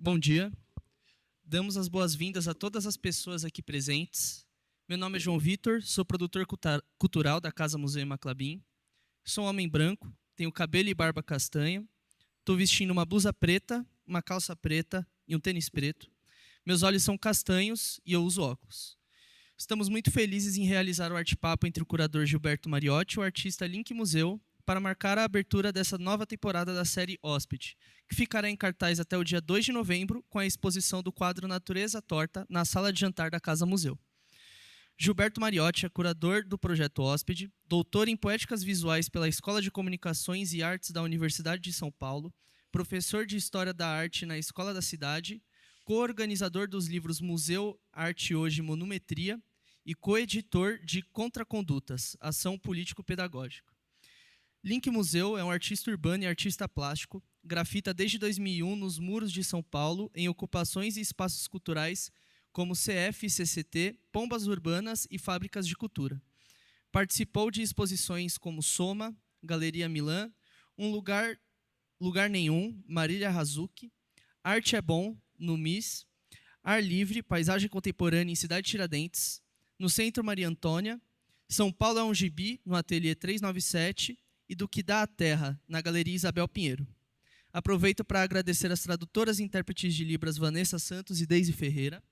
Bom dia. Damos as boas-vindas a todas as pessoas aqui presentes. Meu nome é João Vitor, sou produtor cultural da Casa Museu Ema Clabin. Sou um homem branco, tenho cabelo e barba castanha. Estou vestindo uma blusa preta, uma calça preta e um tênis preto. Meus olhos são castanhos e eu uso óculos. Estamos muito felizes em realizar o arte-papo entre o curador Gilberto Mariotti e o artista Link Museu para marcar a abertura dessa nova temporada da série Hóspede, que ficará em cartaz até o dia 2 de novembro com a exposição do quadro Natureza Torta na sala de jantar da Casa Museu. Gilberto Mariotti é curador do projeto Hóspede, doutor em Poéticas Visuais pela Escola de Comunicações e Artes da Universidade de São Paulo, professor de História da Arte na Escola da Cidade, co-organizador dos livros Museu, Arte Hoje e Monumetria e co-editor de Contracondutas, Ação Político-Pedagógica. Link Museu é um artista urbano e artista plástico, grafita desde 2001 nos muros de São Paulo em ocupações e espaços culturais como CF, CCT, Pombas Urbanas e Fábricas de Cultura. Participou de exposições como Soma, Galeria Milan, Um Lugar Nenhum, Marília Hazuki, Arte é Bom, no MIS, Ar Livre, Paisagem Contemporânea em Cidade Tiradentes, no Centro Maria Antônia, São Paulo é um Gibi, no Ateliê 397, e Do Que Dá a Terra, na Galeria Isabel Pinheiro. Aproveito para agradecer as tradutoras e intérpretes de Libras Vanessa Santos e Deise Ferreira.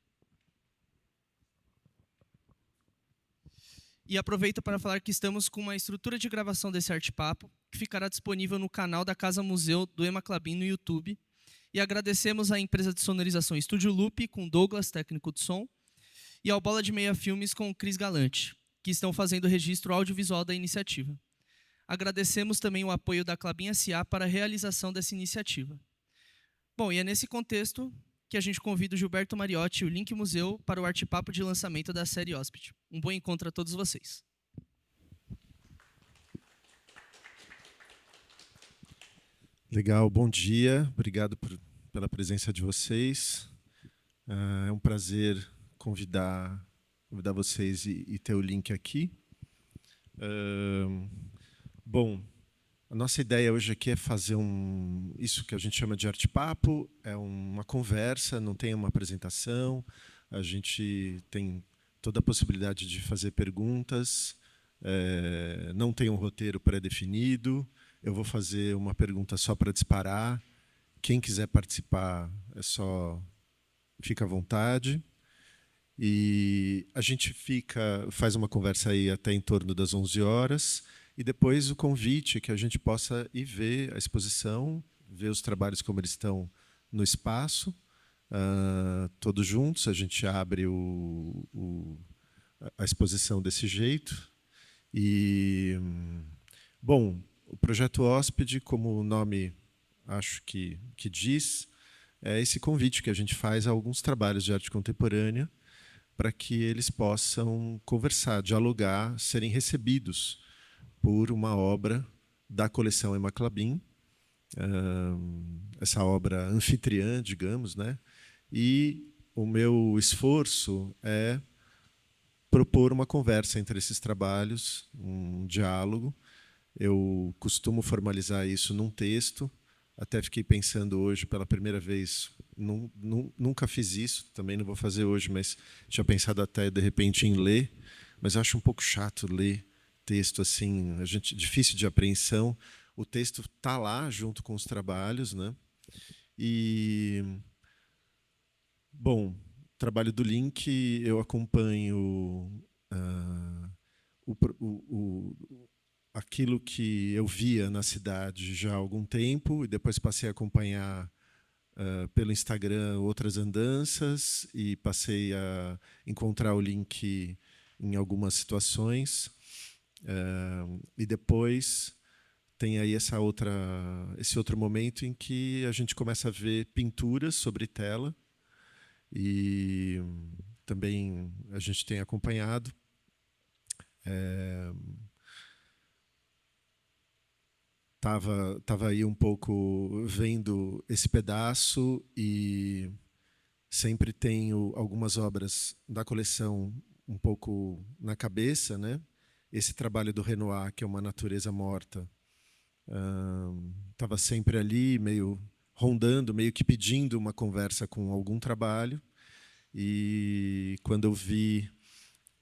E aproveito para falar que estamos com uma estrutura de gravação desse arte-papo, que ficará disponível no canal da Casa Museu do Ema Clabin no YouTube. E agradecemos à empresa de sonorização Estúdio Loop, com Douglas, técnico de som, e ao Bola de Meia Filmes, com Cris Galante, que estão fazendo o registro audiovisual da iniciativa. Agradecemos também o apoio da Clabin S.A. para a realização dessa iniciativa. Bom, e é nesse contexto que a gente convida o Gilberto Mariotti e o Link Museu para o arte-papo de lançamento da série Hóspede. Um bom encontro a todos vocês. Legal, bom dia. Obrigado pela presença de vocês. É um prazer convidar vocês e ter o Link aqui. Bom, a nossa ideia hoje aqui é fazer isso que a gente chama de arte-papo, é uma conversa, não tem uma apresentação, a gente tem toda a possibilidade de fazer perguntas, não tem um roteiro pré-definido, eu vou fazer uma pergunta só para disparar, quem quiser participar fica à vontade. E a gente faz uma conversa aí até em torno das 11 horas, e depois o convite que a gente possa ir ver a exposição, ver os trabalhos como eles estão no espaço, todos juntos, a gente abre a exposição desse jeito. E, bom, o Projeto Hóspede, como o nome acho que diz, é esse convite que a gente faz a alguns trabalhos de arte contemporânea para que eles possam conversar, dialogar, serem recebidos por uma obra da coleção Ema Clabin, essa obra anfitriã, digamos, né? E o meu esforço é propor uma conversa entre esses trabalhos, um diálogo. Eu costumo formalizar isso num texto. Até fiquei pensando hoje, pela primeira vez, nunca fiz isso, também não vou fazer hoje, mas tinha pensado até, de repente, em ler, mas eu acho um pouco chato ler texto assim, difícil de apreensão. O texto está lá junto com os trabalhos, né? E, bom, o trabalho do Link, eu acompanho aquilo que eu via na cidade já há algum tempo, e depois passei a acompanhar pelo Instagram outras andanças, e passei a encontrar o Link em algumas situações. E depois tem aí esse outro momento em que a gente começa a ver pinturas sobre tela, e também a gente tem acompanhado. Tava aí um pouco vendo esse pedaço, e sempre tenho algumas obras da coleção um pouco na cabeça, né? Esse trabalho do Renoir, que é Uma Natureza Morta, estava sempre ali, meio rondando, meio que pedindo uma conversa com algum trabalho. E quando eu vi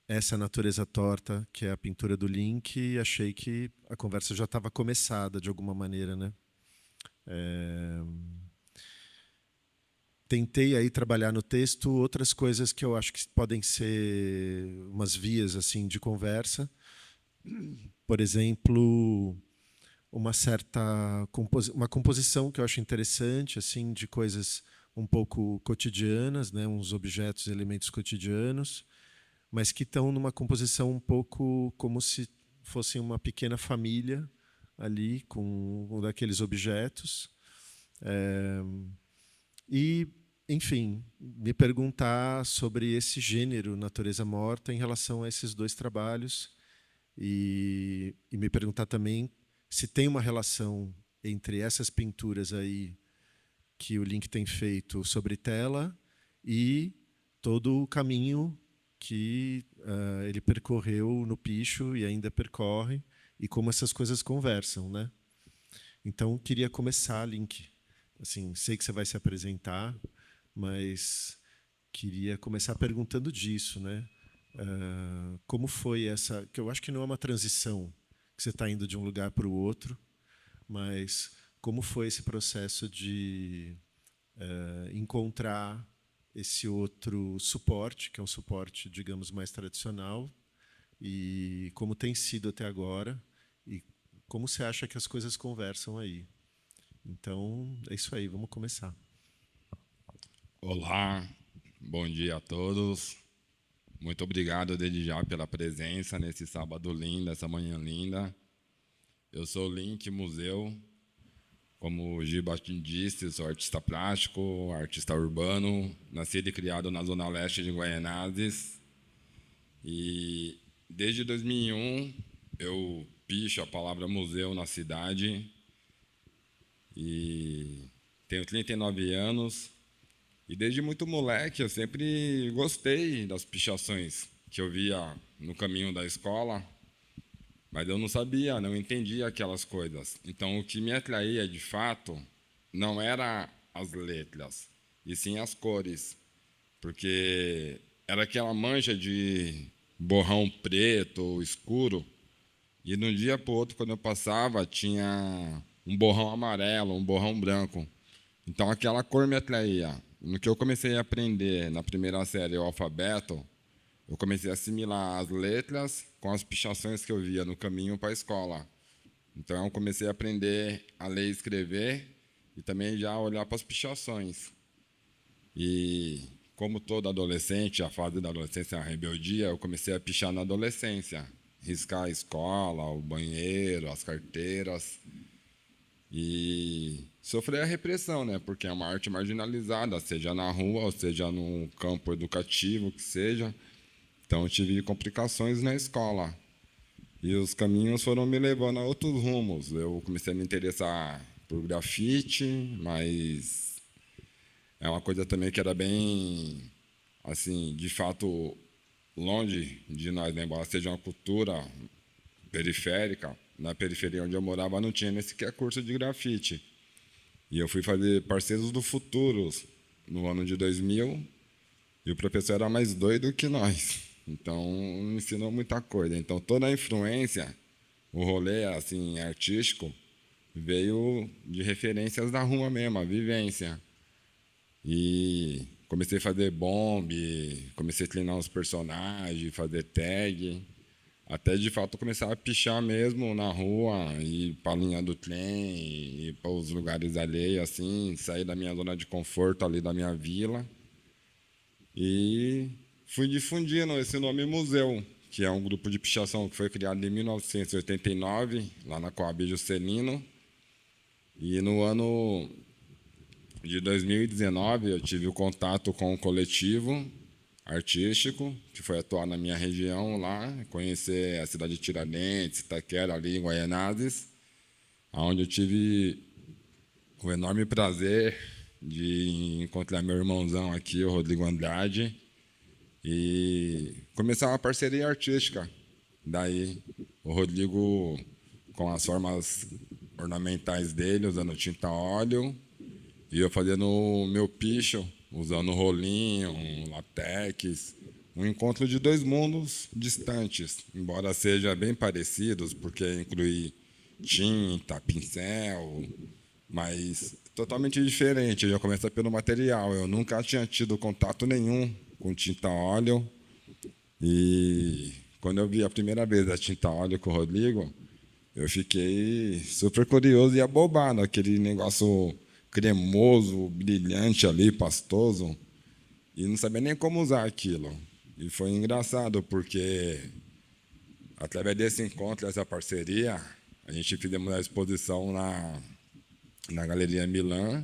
essa natureza torta, que é a pintura do Link, achei que a conversa já estava começada de alguma maneira, né? Tentei aí trabalhar no texto outras coisas que eu acho que podem ser umas vias assim de conversa. Por exemplo, uma certa uma composição que eu acho interessante, assim, de coisas um pouco cotidianas, né, uns objetos, elementos cotidianos, mas que estão numa composição um pouco como se fossem uma pequena família ali com um daqueles objetos. E, enfim, me perguntar sobre esse gênero, natureza morta, em relação a esses dois trabalhos e me perguntar também se tem uma relação entre essas pinturas aí que o Link tem feito sobre tela e todo o caminho que ele percorreu no picho e ainda percorre e como essas coisas conversam, né? Então queria começar, Link. Assim, sei que você vai se apresentar, mas queria começar perguntando disso, né? Como foi essa? Que eu acho que não é uma transição, que você está indo de um lugar para o outro, mas como foi esse processo de encontrar esse outro suporte, que é um suporte, digamos, mais tradicional, e como tem sido até agora, e como você acha que as coisas conversam aí? Então, é isso aí, vamos começar. Olá, bom dia a todos. Muito obrigado desde já pela presença nesse sábado lindo, essa manhã linda. Eu sou o Link Museu, como o Giba disse, sou artista plástico, artista urbano, nascido e criado na zona leste de Guaianazes. E desde 2001 eu picho a palavra museu na cidade e tenho 39 anos. E desde muito moleque eu sempre gostei das pichações que eu via no caminho da escola, mas eu não sabia, não entendia aquelas coisas. Então o que me atraía de fato não era as letras, e sim as cores, porque era aquela mancha de borrão preto ou escuro, e de um dia para o outro, quando eu passava, tinha um borrão amarelo, um borrão branco. Então aquela cor me atraía. No que eu comecei a aprender na primeira série o alfabeto, eu comecei a assimilar as letras com as pichações que eu via no caminho para a escola. Então eu comecei a aprender a ler e escrever e também já olhar para as pichações. E como todo adolescente, a fase da adolescência é a rebeldia, eu comecei a pichar na adolescência, riscar a escola, o banheiro, as carteiras. E sofrer a repressão, né? Porque é uma arte marginalizada, seja na rua, ou seja no campo educativo, que seja. Então, eu tive complicações na escola. E os caminhos foram me levando a outros rumos. Eu comecei a me interessar por grafite, mas é uma coisa também que era bem, assim, de fato, longe de nós, né? Embora seja uma cultura periférica, na periferia onde eu morava não tinha nem sequer curso de grafite. E eu fui fazer Parceiros do Futuro no ano de 2000, e o professor era mais doido que nós. Então, me ensinou muita coisa. Então, toda a influência, o rolê assim artístico, veio de referências da rua mesmo, a vivência. E comecei a fazer bomb, comecei a treinar os personagens, fazer tag, até de fato começar a pichar mesmo na rua, ir para a linha do trem, ir para os lugares alheios, assim, sair da minha zona de conforto ali da minha vila. E fui difundindo esse nome museu, que é um grupo de pichação que foi criado em 1989, lá na Coab Juscelino. E no ano de 2019 eu tive o contato com um coletivo artístico, que foi atuar na minha região lá, conhecer a cidade de Tiradentes, Itaquera, ali em Guaianazes, onde eu tive o enorme prazer de encontrar meu irmãozão aqui, o Rodrigo Andrade, e começar uma parceria artística. Daí, o Rodrigo, com as formas ornamentais dele, usando tinta a óleo, e eu fazendo o meu picho, usando rolinho, um latex. Um encontro de dois mundos distantes, embora sejam bem parecidos, porque inclui tinta, pincel, mas totalmente diferente. Eu já começo pelo material. Eu nunca tinha tido contato nenhum com tinta a óleo. E quando eu vi a primeira vez a tinta a óleo com o Rodrigo, eu fiquei super curioso e abobado. Aquele negócio cremoso, brilhante ali, pastoso. E não sabia nem como usar aquilo. E foi engraçado, porque através desse encontro, essa parceria, a gente fizemos a exposição na Galeria Milan.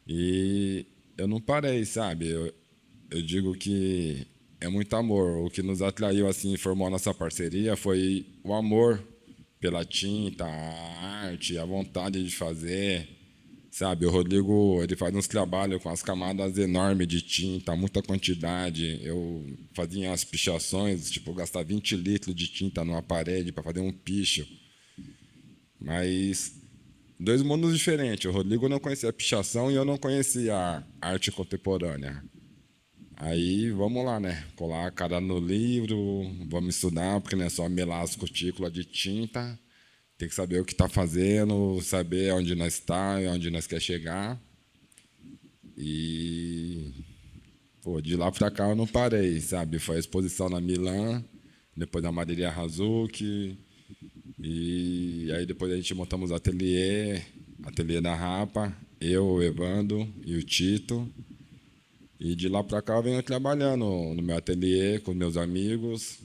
E eu não parei, sabe? Eu digo que é muito amor. O que nos atraiu, assim, formou a nossa parceria foi o amor pela tinta, a arte, a vontade de fazer. Sabe, o Rodrigo, ele faz uns trabalhos com as camadas enormes de tinta, muita quantidade. Eu fazia as pichações, tipo, gastar 20 litros de tinta numa parede para fazer um picho. Mas dois mundos diferentes. O Rodrigo não conhecia a pichação e eu não conhecia a arte contemporânea. Aí, vamos lá, né? Colar a cara no livro, vamos estudar, porque não é só melar as cutículas de tinta. Tem que saber o que está fazendo, saber onde nós está, onde nós quer chegar. E de lá para cá eu não parei, sabe? Foi a exposição na Milan, depois na Madeira Razuki, e aí depois a gente montamos o ateliê da Rapa, eu, o Evandro e o Tito. E de lá para cá eu venho trabalhando no meu ateliê com meus amigos,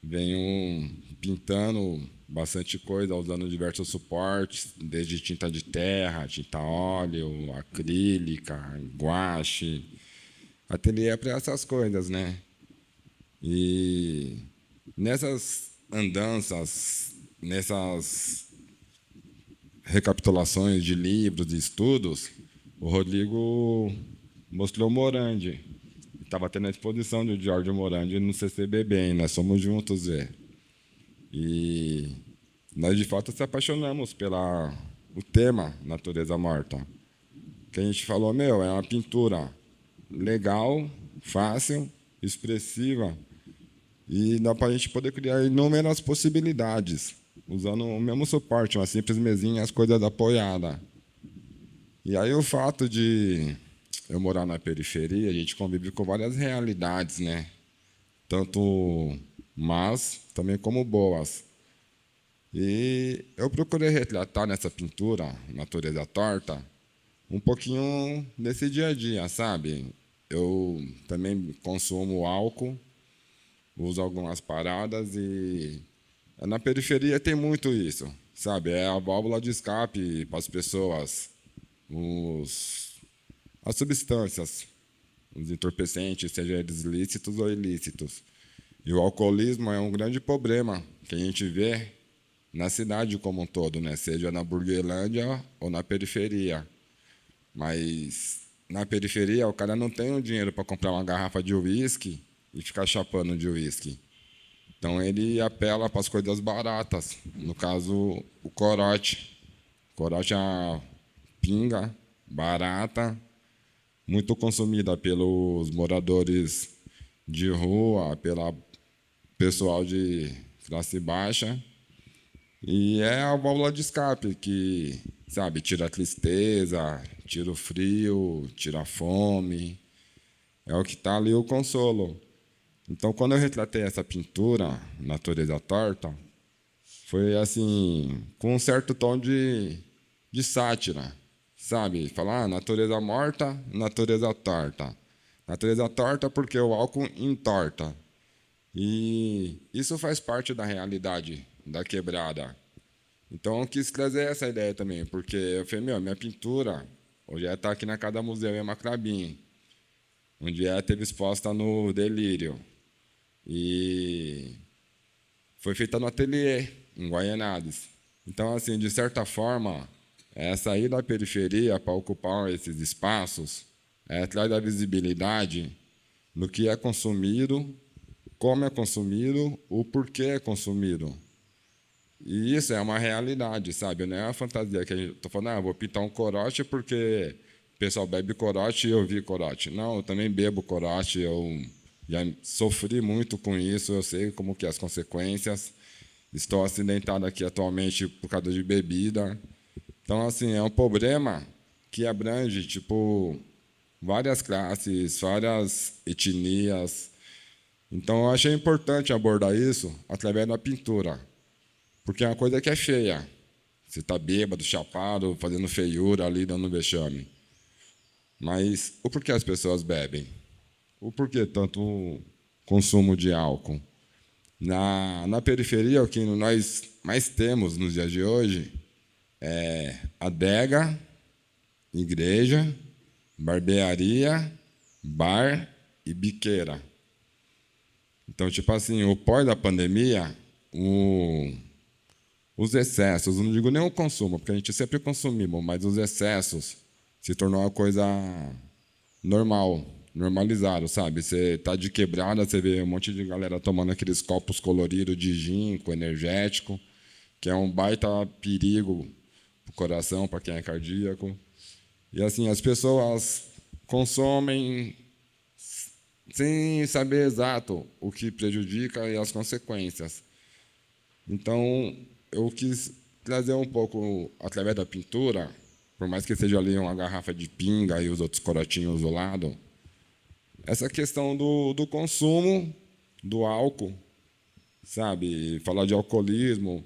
venho pintando bastante coisa, usando diversos suportes, desde tinta de terra, tinta óleo, acrílica, guache. Ateliê é para essas coisas, né? E nessas andanças, nessas recapitulações de livros e estudos, o Rodrigo mostrou Morandi. Estava tendo a exposição de Giorgio Morandi no CCBB, nós somos juntos, Zé. E nós, de fato, se apaixonamos pelo tema Natureza Morta. Que a gente falou, é uma pintura legal, fácil, expressiva, e dá para a gente poder criar inúmeras possibilidades, usando o mesmo suporte, uma simples mesinha, as coisas apoiadas. E aí o fato de eu morar na periferia, a gente convive com várias realidades, né? Tanto más, também como boas. E eu procurei retratar nessa pintura, Natureza Torta, um pouquinho desse dia a dia, sabe? Eu também consumo álcool, uso algumas paradas e na periferia tem muito isso, sabe? É a válvula de escape para as pessoas, as substâncias, os entorpecentes, sejam eles lícitos ou ilícitos. E o alcoolismo é um grande problema que a gente vê na cidade como um todo, né? Seja na Burguelândia ou na periferia. Mas na periferia o cara não tem o dinheiro para comprar uma garrafa de uísque e ficar chapando de uísque. Então ele apela para as coisas baratas. No caso, o corote. O corote é uma pinga barata, muito consumida pelos moradores de rua, pelo pessoal de classe baixa. E é a válvula de escape que, sabe, tira a tristeza, tira o frio, tira a fome. É o que está ali o consolo. Então, quando eu retratei essa pintura, Natureza Torta, foi assim, com um certo tom de sátira, sabe? Falar, natureza morta, natureza torta. Natureza torta porque o álcool entorta. E isso faz parte da realidade da quebrada. Então, eu quis trazer essa ideia também, porque eu falei, minha pintura hoje está aqui na Casa Museu em Maclabim, onde teve exposta no Delírio. E foi feita no ateliê, em Guaianazes. Então, assim, de certa forma, sair da periferia para ocupar esses espaços traz a visibilidade do que é consumido, como é consumido, o porquê é consumido. E isso é uma realidade, sabe? Não é uma fantasia que a gente está falando, vou pintar um corote porque o pessoal bebe corote e eu vi corote. Não, eu também bebo corote, eu já sofri muito com isso, eu sei como que é as consequências. Estou acidentado aqui atualmente por causa de bebida. Então, assim, é um problema que abrange, tipo, várias classes, várias etnias. Então, eu achei importante abordar isso através da pintura. Porque é uma coisa que é feia. Você está bêbado, chapado, fazendo feiura ali, dando vexame. Mas o porquê as pessoas bebem? O porquê tanto consumo de álcool? Na periferia, o que nós mais temos nos dias de hoje é adega, igreja, barbearia, bar e biqueira. Então, tipo assim, o pós da pandemia, os excessos, não digo nem o consumo, porque a gente sempre consumimos, mas os excessos se tornou uma coisa normal, normalizado, sabe? Você tá de quebrada, você vê um monte de galera tomando aqueles copos coloridos de gin, com energético, que é um baita perigo para o coração, para quem é cardíaco. E assim, as pessoas consomem sem saber exato o que prejudica e as consequências. Então, eu quis trazer um pouco, através da pintura, por mais que seja ali uma garrafa de pinga e os outros corotinhos do lado, essa questão do consumo do álcool, sabe? Falar de alcoolismo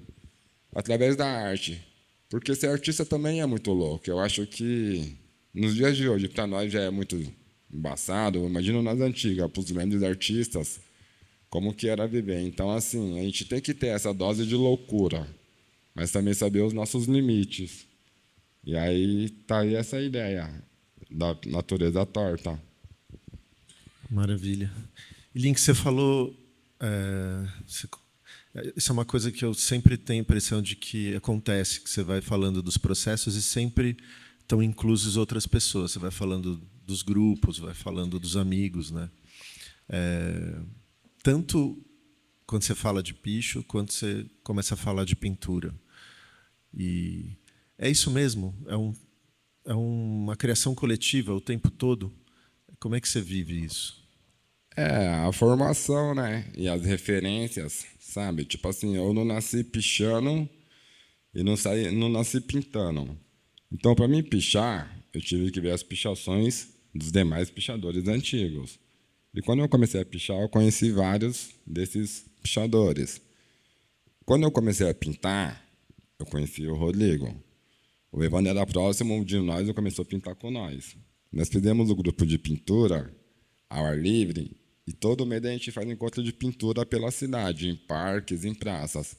através da arte. Porque ser artista também é muito louco. Eu acho que, nos dias de hoje, para nós já é muito embaçado. Imagina nas antigas, para os grandes artistas, como que era viver. Então, assim, a gente tem que ter essa dose de loucura, mas também saber os nossos limites. E aí tá aí essa ideia da natureza torta. Maravilha. E Link, você falou. Isso é uma coisa que eu sempre tenho a impressão de que acontece, que você vai falando dos processos e sempre estão inclusas outras pessoas. Você vai falando dos grupos, vai falando dos amigos, né? Tanto quando você fala de picho, quanto você começa a falar de pintura. E é isso mesmo? É uma criação coletiva o tempo todo? Como é que você vive isso? É, a formação, né? E as referências, sabe? Tipo assim, eu não nasci pichando e não nasci pintando. Então, para mim pichar, eu tive que ver as pichações dos demais pichadores antigos. E quando eu comecei a pichar, eu conheci vários desses pichadores. Quando eu comecei a pintar, eu conheci o Rodrigo. O Evandro era próximo de nós e começou a pintar com nós. Nós fizemos o grupo de pintura ao ar livre e todo mês a gente faz encontro de pintura pela cidade, em parques, em praças.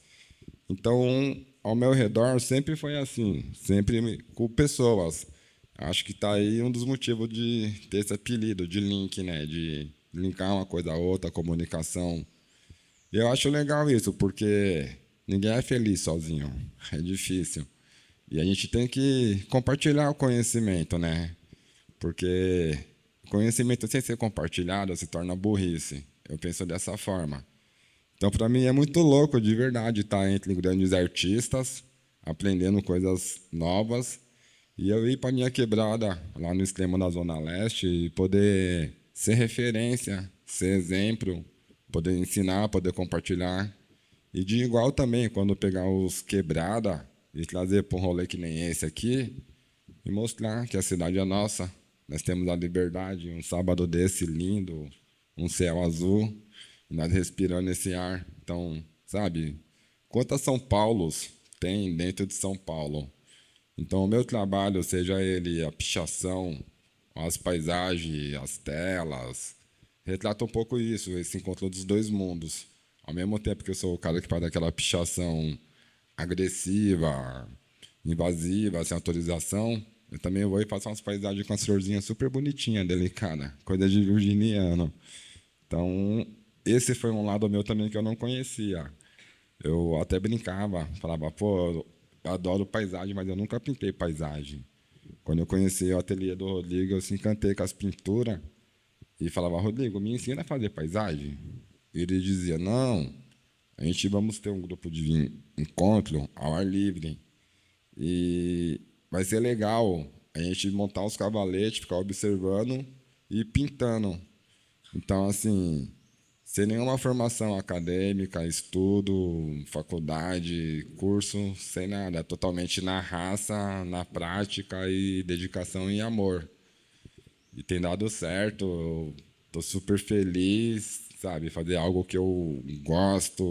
Então, ao meu redor sempre foi assim, sempre com pessoas. Acho que está aí um dos motivos de ter esse apelido de link, né? De linkar uma coisa a outra, comunicação. E eu acho legal isso, porque ninguém é feliz sozinho, é difícil. E a gente tem que compartilhar o conhecimento, né? Porque conhecimento sem ser compartilhado se torna burrice. Eu penso dessa forma. Então, para mim, é muito louco, de verdade, estar entre grandes artistas, aprendendo coisas novas, e eu ir para minha quebrada, lá no extremo da Zona Leste, e poder ser referência, ser exemplo, poder ensinar, poder compartilhar. E de igual também, quando pegar os quebrada e trazer para um rolê que nem esse aqui, e mostrar que a cidade é nossa. Nós temos a liberdade, um sábado desse lindo, um céu azul, e nós respirando esse ar. Então, sabe, quantas São Paulos tem dentro de São Paulo? Então, o meu trabalho, seja ele a pichação, as paisagens, as telas, retrata um pouco isso, esse encontro dos dois mundos. Ao mesmo tempo que eu sou o cara que faz aquela pichação agressiva, invasiva, sem autorização, eu também vou e faço umas paisagens com as florzinhas super bonitinhas, delicadas, coisa de virginiano. Então, esse foi um lado meu também que eu não conhecia. Eu até brincava, falava, pô, eu adoro paisagem, mas eu nunca pintei paisagem. Quando eu conheci o ateliê do Rodrigo, eu se encantei com as pinturas e falava, Rodrigo, me ensina a fazer paisagem? E ele dizia, não, a gente vamos ter um grupo de encontro ao ar livre. E vai ser legal a gente montar os cavaletes, ficar observando e pintando. Então, assim, sem nenhuma formação acadêmica, estudo, faculdade, curso, sem nada. É totalmente na raça, na prática e dedicação e amor. E tem dado certo, eu tô super feliz, sabe? Fazer algo que eu gosto,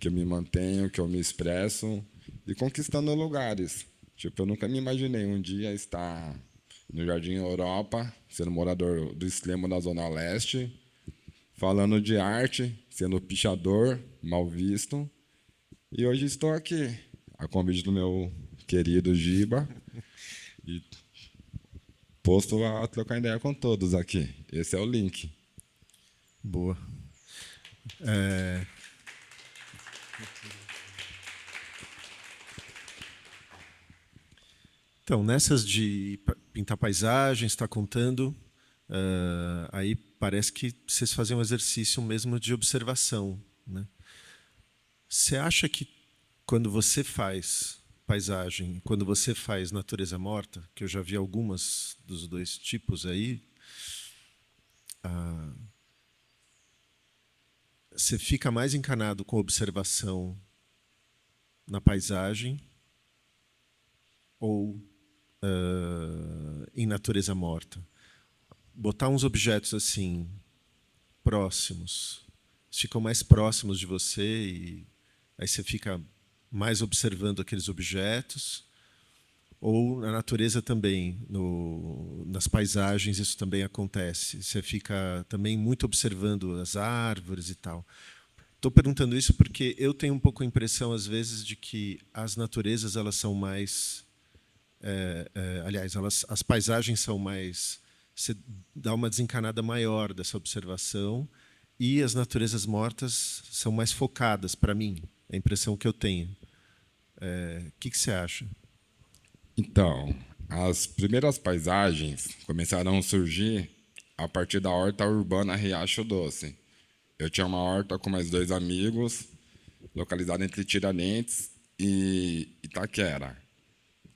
que eu me mantenho, que eu me expresso e conquistando lugares. Tipo, eu nunca me imaginei um dia estar no Jardim Europa, sendo morador do extremo da Zona Leste, falando de arte, sendo pichador, mal visto. E hoje estou aqui, a convite do meu querido Giba, e posto a trocar ideia com todos aqui. Esse é o link. Boa. Então, nessas de pintar paisagens, está contando, aí parece que vocês fazem um exercício mesmo de observação, né? Você acha que quando você faz paisagem, quando você faz natureza morta, que eu já vi algumas dos dois tipos aí, você fica mais encanado com observação na paisagem ou em natureza morta? Botar uns objetos assim próximos, ficam mais próximos de você e aí você fica mais observando aqueles objetos, ou na natureza também, nas paisagens isso também acontece. Você fica também muito observando as árvores e tal. Estou perguntando isso porque eu tenho um pouco a impressão às vezes de que as naturezas elas são mais, aliás, as paisagens são mais, você dá uma desencanada maior dessa observação e as naturezas mortas são mais focadas para mim, é a impressão que eu tenho. O que você acha? Então, as primeiras paisagens começaram a surgir a partir da horta urbana Riacho Doce. Eu tinha uma horta com mais 2 amigos, localizada entre Tiradentes e Itaquera.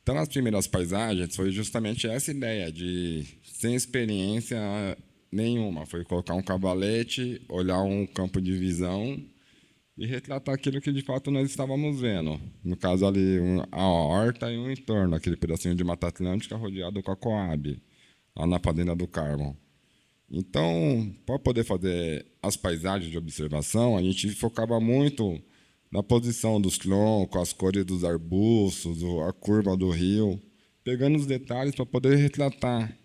Então, as primeiras paisagens foi justamente essa ideia de, sem experiência nenhuma, foi colocar um cavalete, olhar um campo de visão e retratar aquilo que de fato nós estávamos vendo. No caso ali, a horta e um entorno, aquele pedacinho de Mata Atlântica rodeado com a Coab, lá na Fazenda do Carmo. Então, para poder fazer as paisagens de observação, a gente focava muito na posição dos troncos, as cores dos arbustos, a curva do rio, pegando os detalhes para poder retratar.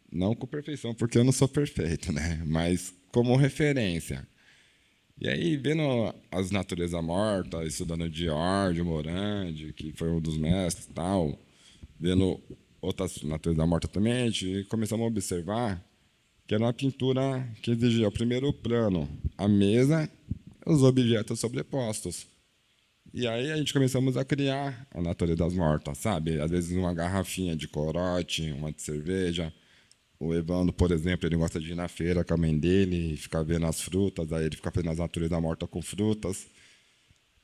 Não com perfeição, porque eu não sou perfeito, né? Mas como referência. E aí, vendo as naturezas mortas, estudando George Morandi, que foi um dos mestres e tal, vendo outras naturezas mortas também, a gente começamos a observar que era uma pintura que exigia o primeiro plano, a mesa, os objetos sobrepostos. E aí a gente começamos a criar a natureza das mortas, sabe? Às vezes uma garrafinha de corote, uma de cerveja. O Evandro, por exemplo, ele gosta de ir na feira com a mãe dele, ficar vendo as frutas, aí ele fica fazendo as naturezas mortas com frutas.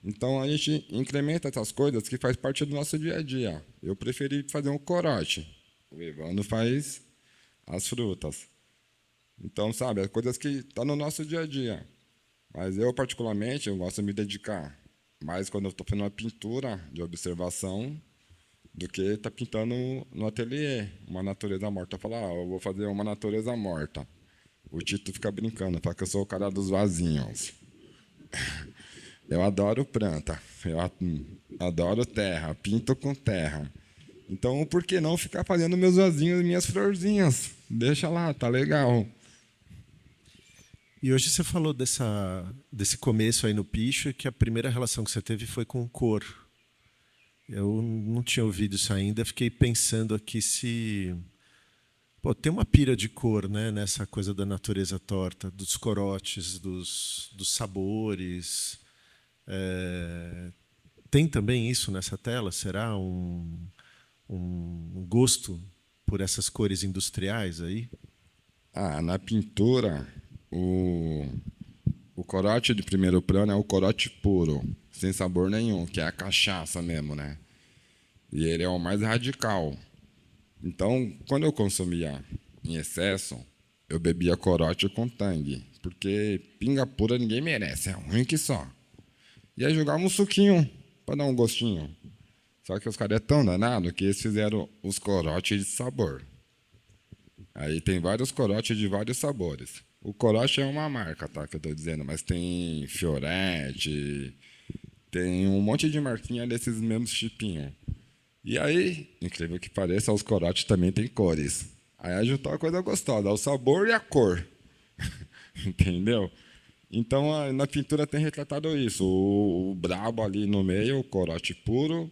Então a gente incrementa essas coisas que faz parte do nosso dia a dia. Eu preferi fazer um corote. O Evandro faz as frutas. Então, sabe, as coisas que estão no nosso dia a dia. Mas eu, particularmente, eu gosto de me dedicar mais quando eu estou fazendo uma pintura de observação do que estar pintando no ateliê uma natureza morta. Eu falo, eu vou fazer uma natureza morta. O Tito fica brincando, fala que eu sou o cara dos vasinhos. Eu adoro planta, eu adoro terra, pinto com terra. Então, por que não ficar fazendo meus vasinhos e minhas florzinhas? Deixa lá, tá legal. E hoje você falou desse começo aí no picho, que a primeira relação que você teve foi com cor. Eu não tinha ouvido isso ainda, fiquei pensando aqui se... Pô, tem uma pira de cor, né, nessa coisa da natureza torta, dos corotes, dos sabores. Tem também isso nessa tela? Será um gosto por essas cores industriais aí? Na pintura, o corote de primeiro plano é o corote puro, sem sabor nenhum, que é a cachaça mesmo, né? E ele é o mais radical. Então, quando eu consumia em excesso, eu bebia corote com tangue, porque pinga pura ninguém merece, é ruim que só. E aí jogava um suquinho para dar um gostinho. Só que os caras é tão danado que eles fizeram os corotes de sabor. Aí tem vários corotes de vários sabores. O corote é uma marca, tá, que eu estou dizendo, mas tem Fiorette, tem um monte de marquinha desses mesmos chipinhos. E aí, incrível que pareça, os corotes também têm cores. Aí juntou uma coisa gostosa, o sabor e a cor. Entendeu? Então, na pintura tem retratado isso. O brabo ali no meio, o corote puro,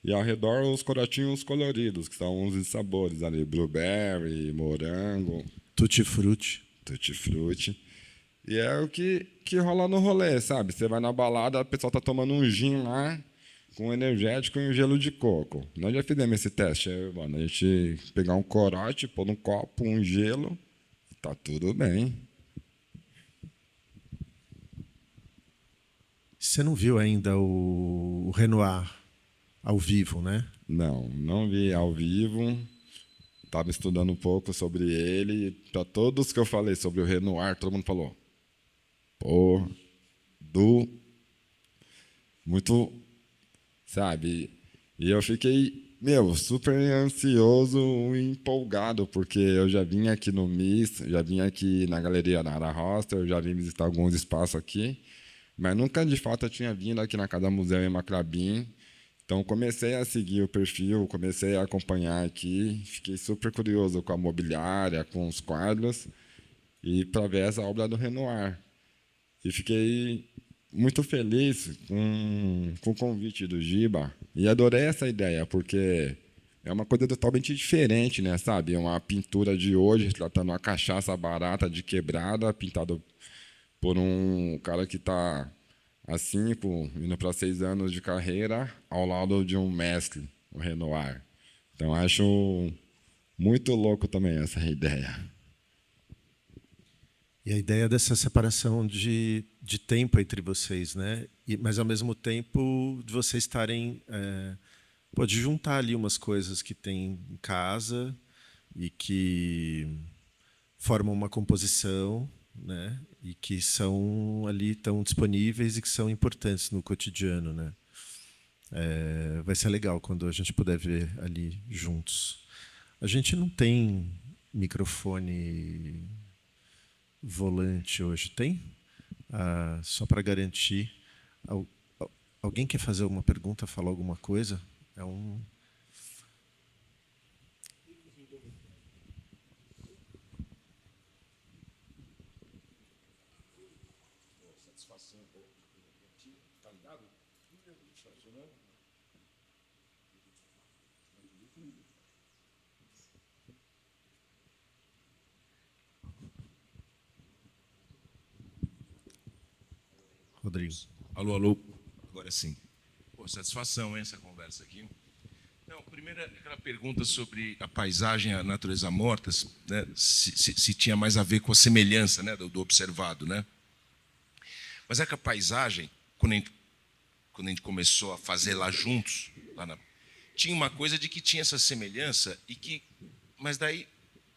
e ao redor os corotinhos coloridos, que são uns de sabores ali, blueberry, morango, Tutti-frutti. tutti-frutti. E é o que rola no rolê, sabe? Você vai na balada, o pessoal tá tomando um gin lá, com energético e um gelo de coco. Nós já fizemos esse teste, mano. A gente pegar um corote, pôr num copo, um gelo, tá tudo bem. Você não viu ainda o Renoir ao vivo, né? Não vi ao vivo. Estava estudando um pouco sobre ele. Para todos que eu falei sobre o Renoir, todo mundo falou: pô, muito, sabe? E eu fiquei, super ansioso e empolgado, porque eu já vim aqui no MIS, já vim aqui na Galeria Nara Roster, já vim visitar alguns espaços aqui, mas nunca de fato eu tinha vindo aqui na Casa Museu em Maclabim. Então comecei a seguir o perfil, comecei a acompanhar aqui, fiquei super curioso com a mobiliária, com os quadros, e para ver essa obra do Renoir. E fiquei muito feliz com o convite do Giba, e adorei essa ideia, porque é uma coisa totalmente diferente, né, sabe? É uma pintura de hoje, tratando uma cachaça barata de quebrada, pintado por um cara que está há 5, indo para 6 anos de carreira, ao lado de um mestre, o Renoir. Então, acho muito louco também essa ideia. E a ideia dessa separação de tempo entre vocês, né? Mas, ao mesmo tempo, de vocês estarem... pode juntar ali umas coisas que tem em casa e que formam uma composição, né? E que são ali tão disponíveis e que são importantes no cotidiano, né? Vai ser legal quando a gente puder ver ali juntos. A gente não tem microfone volante hoje, tem? Só para garantir. Alguém quer fazer alguma pergunta, falar alguma coisa? Rodrigo. Alô, alô. Agora sim. Pô, satisfação, hein, essa conversa aqui. Não, primeiro, aquela pergunta sobre a paisagem e a natureza mortas, né, se tinha mais a ver com a semelhança, né, do observado, né? Mas é que a paisagem, quando a gente começou a fazer lá juntos, tinha uma coisa de que tinha essa semelhança mas daí,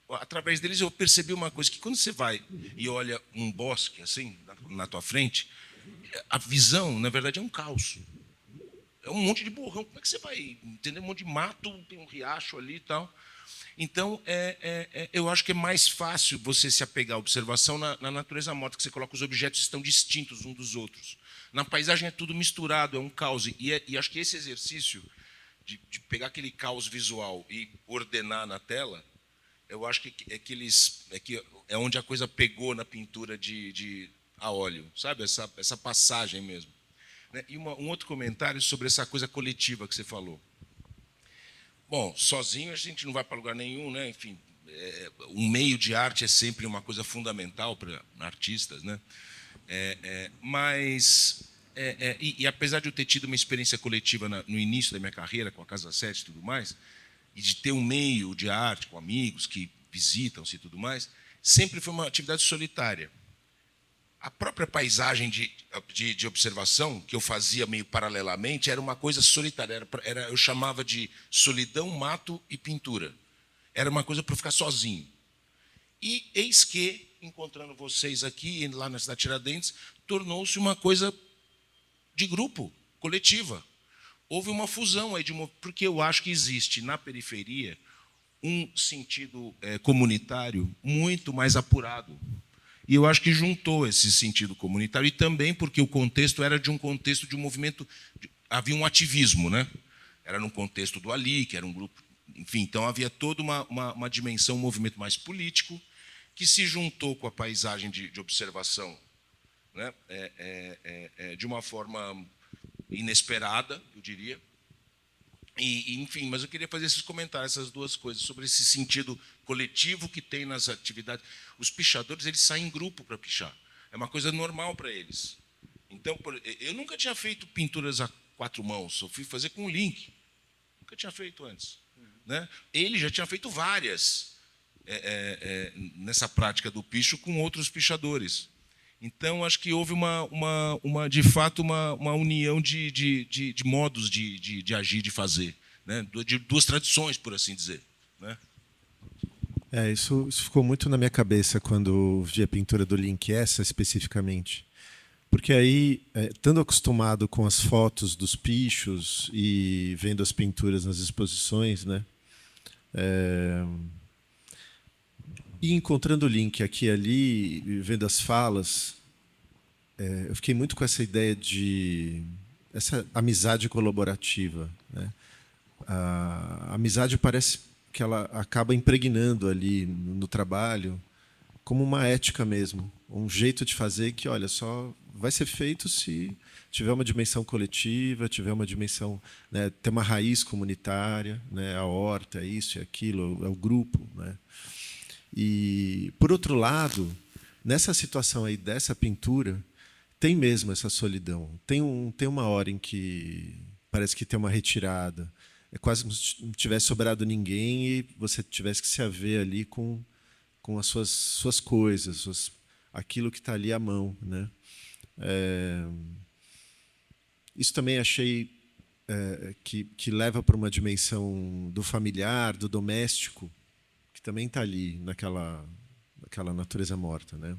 através deles eu percebi uma coisa, que quando você vai e olha um bosque assim na tua frente, a visão, na verdade, é um caos. É um monte de borrão. Como é que você vai entender? Um monte de mato, tem um riacho ali e tal. Então, eu acho que é mais fácil você se apegar à observação na natureza morta, que você coloca os objetos estão distintos uns dos outros. Na paisagem é tudo misturado, é um caos. E acho que esse exercício de pegar aquele caos visual e ordenar na tela, eu acho que é onde a coisa pegou na pintura a óleo, sabe? Essa passagem mesmo. E um outro comentário sobre essa coisa coletiva que você falou. Bom, sozinho a gente não vai para lugar nenhum, né? Enfim, um meio de arte é sempre uma coisa fundamental para artistas, né? E apesar de eu ter tido uma experiência coletiva no início da minha carreira, com a Casa 7 e tudo mais, e de ter um meio de arte com amigos que visitam-se e tudo mais, sempre foi uma atividade solitária. a própria paisagem de observação, que eu fazia meio paralelamente, era uma coisa solitária. Eu chamava de solidão, mato e pintura. Era uma coisa para ficar sozinho. E eis que, encontrando vocês aqui, lá na cidade de Tiradentes, tornou-se uma coisa de grupo, coletiva. Houve uma fusão aí, porque eu acho que existe na periferia um sentido comunitário muito mais apurado. E eu acho que juntou esse sentido comunitário, e também porque o contexto era de um movimento, havia um ativismo, né? Era num contexto do Ali, que era um grupo, enfim, então havia toda uma dimensão, um movimento mais político, que se juntou com a paisagem de observação, né? De uma forma inesperada, eu diria. Enfim, mas eu queria fazer esses comentários, essas duas coisas, sobre esse sentido coletivo que tem nas atividades. Os pichadores, eles saem em grupo para pichar. É uma coisa normal para eles. Então, eu nunca tinha feito pinturas a 4 mãos, eu fui fazer com link. Nunca tinha feito antes. Né? Ele já tinha feito várias nessa prática do picho com outros pichadores. Então, acho que houve de fato uma união de modos de agir, de fazer, né? De duas tradições, por assim dizer. Né? Isso ficou muito na minha cabeça quando vi a pintura do Link, essa especificamente. Porque aí, estando acostumado com as fotos dos pichos e vendo as pinturas nas exposições, né? E encontrando o Link aqui e ali, vendo as falas, eu fiquei muito com essa ideia de essa amizade colaborativa, né? A amizade parece que ela acaba impregnando ali no trabalho como uma ética mesmo, um jeito de fazer que, olha, só vai ser feito se tiver uma dimensão coletiva, tiver uma dimensão, né, ter uma raiz comunitária, né, a horta, é isso e aquilo, é o grupo, né? E, por outro lado, nessa situação aí dessa pintura, tem mesmo essa solidão. Tem uma hora em que parece que tem uma retirada. É quase como se não tivesse sobrado ninguém e você tivesse que se haver ali com as suas coisas, aquilo que está ali à mão, né? Isso também achei que leva para uma dimensão do familiar, do doméstico, que também está ali naquela natureza morta, né?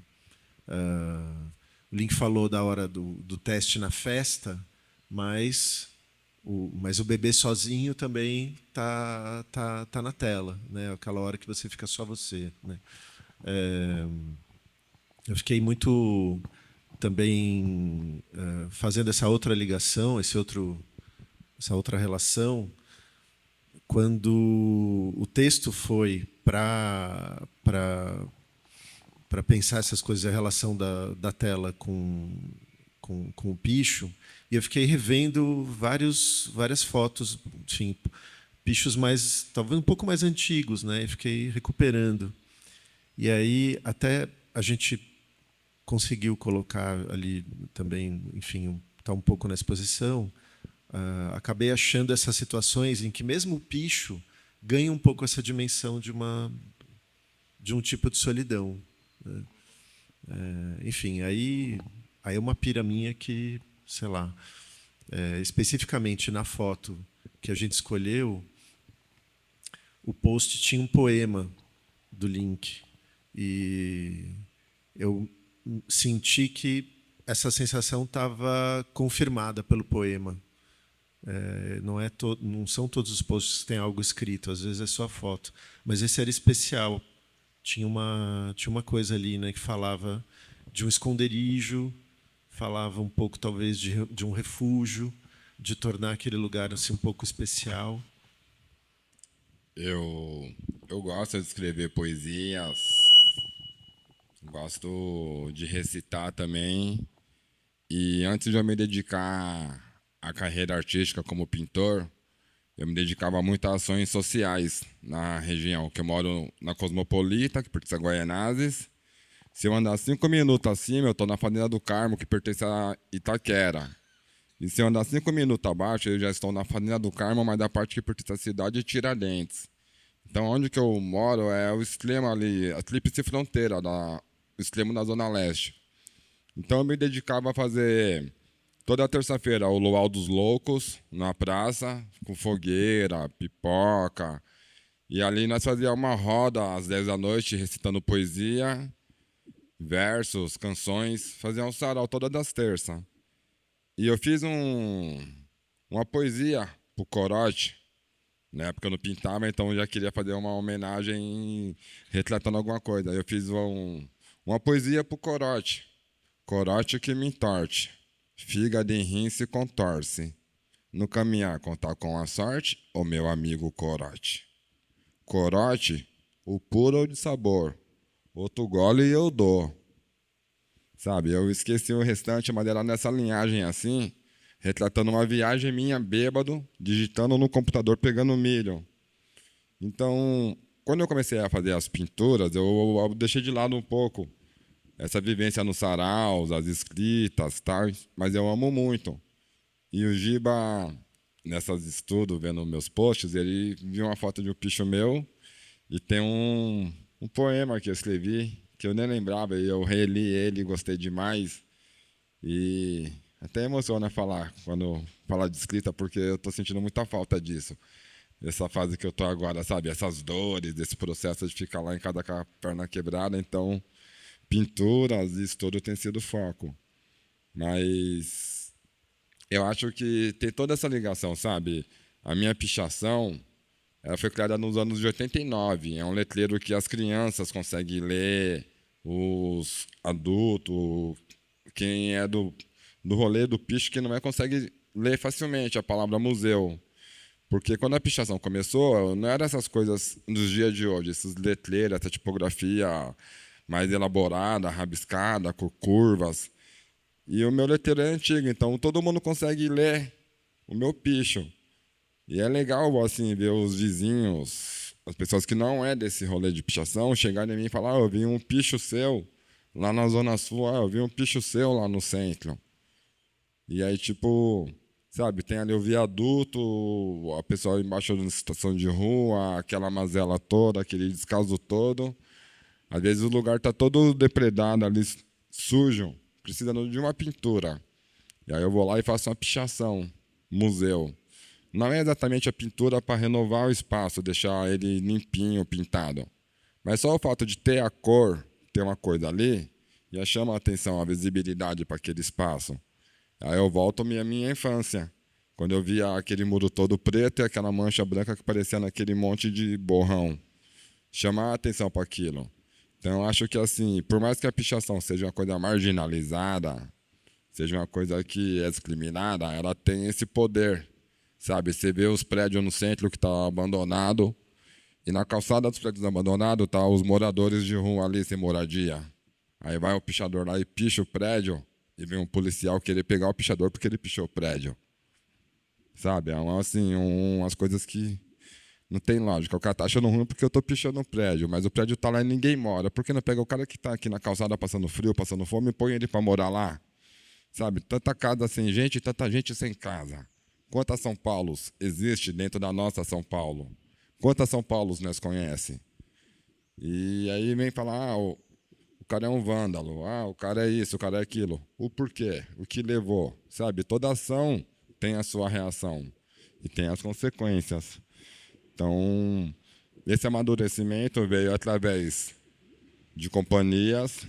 O Link falou da hora do teste na festa, mas o bebê sozinho também tá na tela, né? Aquela hora que você fica só você, né? Eu fiquei muito também fazendo essa outra ligação, essa outra relação, quando o texto foi para pensar essas coisas, a relação da tela com o picho, e eu fiquei revendo várias fotos, enfim, pichos mais, talvez um pouco mais antigos, né? E fiquei recuperando. E aí até a gente conseguiu colocar ali também, enfim, está um pouco na exposição. Acabei achando essas situações em que mesmo o picho ganha um pouco essa dimensão de um tipo de solidão, né? Enfim, aí é uma pira minha que, sei lá, especificamente na foto que a gente escolheu, o post tinha um poema do Link, e eu senti que essa sensação estava confirmada pelo poema. Não são todos os posts que têm algo escrito, às vezes é só foto, mas esse era especial. Tinha uma coisa ali, né, que falava de um esconderijo, falava um pouco talvez de um refúgio, de tornar aquele lugar assim um pouco especial. Eu gosto de escrever poesias, gosto de recitar também. E antes de eu me dedicar à carreira artística como pintor, eu me dedicava muito a ações sociais na região, que eu moro na Cosmopolita, que pertence a Guaianazes. Se eu andar 5 minutos acima, eu estou na Fazenda do Carmo, que pertence a Itaquera. E se eu andar 5 minutos abaixo, eu já estou na Fazenda do Carmo, mas da parte que pertence à cidade de Tiradentes. Então, onde que eu moro é o extremo ali, a tríplice fronteira, o extremo da Zona Leste. Então eu me dedicava a fazer toda terça-feira o Luau dos Loucos na praça, com fogueira, pipoca. E ali nós fazíamos uma roda às 10 da noite, recitando poesia, versos, canções. Fazíamos um sarau todas as terças. E eu fiz uma poesia pro Corote. Na época eu não pintava, então eu já queria fazer uma homenagem retratando alguma coisa. Eu fiz uma poesia pro Corote. Corote que me entorte, fígado em rim se contorce. No caminhar contar com a sorte, o meu amigo Corote. Corote, o puro de sabor, outro gole e eu dou. Sabe, eu esqueci o restante, mas era nessa linhagem assim, retratando uma viagem minha bêbado, digitando no computador, pegando milho. Então, quando eu comecei a fazer as pinturas, eu deixei de lado um pouco essa vivência nos saraus, as escritas, tal, mas eu amo muito. E o Giba, nessas estudos, vendo meus posts, ele viu uma foto de um picho meu e tem um poema que eu escrevi, que eu nem lembrava, e eu reli ele, gostei demais. E até emociona falar, quando falar de escrita, porque eu estou sentindo muita falta disso. Essa fase que eu estou agora, sabe? Essas dores, desse processo de ficar lá em casa com a perna quebrada. Então, pinturas e estudo tem sido foco. Mas eu acho que tem toda essa ligação, sabe? A minha pichação, ela foi criada nos anos de 89. É um letreiro que as crianças conseguem ler, os adultos, quem é do rolê do picho que não consegue ler facilmente a palavra museu. Porque quando a pichação começou, não eram essas coisas dos dias de hoje, esses letreiros, essa tipografia mais elaborada, rabiscada, com curvas. E o meu letreiro é antigo, então todo mundo consegue ler o meu picho. E é legal assim ver os vizinhos, as pessoas que não é desse rolê de pichação, chegarem em mim e falar: eu vi um picho seu lá na Zona Sul, eu vi um picho seu lá no centro. E aí, tipo, sabe, tem ali o viaduto, a pessoa embaixo da estação de rua, aquela mazela toda, aquele descaso todo. Às vezes o lugar está todo depredado ali, sujo, precisando de uma pintura. E aí eu vou lá e faço uma pichação, museu. Não é exatamente a pintura para renovar o espaço, deixar ele limpinho, pintado. Mas só o fato de ter a cor, ter uma coisa ali, já chama a atenção, a visibilidade para aquele espaço. Aí eu volto à minha infância, quando eu via aquele muro todo preto e aquela mancha branca que parecia naquele monte de borrão. Chamar a atenção para aquilo. Então, eu acho que, assim, por mais que a pichação seja uma coisa marginalizada, seja uma coisa que é discriminada, ela tem esse poder, sabe? Você vê os prédios no centro que estão abandonados, e na calçada dos prédios abandonados tá os moradores de rua ali sem moradia. Aí vai o pichador lá e picha o prédio, e vem um policial querer pegar o pichador porque ele pichou o prédio. Sabe? É assim, umas coisas que não tem lógica. O cara tá achando ruim porque eu tô pichando o prédio, mas o prédio tá lá e ninguém mora. Por que não pega o cara que tá aqui na calçada passando frio, passando fome e põe ele para morar lá? Sabe? Tanta casa sem gente e tanta gente sem casa. Quantas São Paulos existe dentro da nossa São Paulo? Quantas São Paulos nós conhecemos? E aí vem falar, o cara é um vândalo, o cara é isso, o cara é aquilo. O porquê? O que levou? Sabe? Toda ação tem a sua reação e tem as consequências. Então, esse amadurecimento veio através de companhias,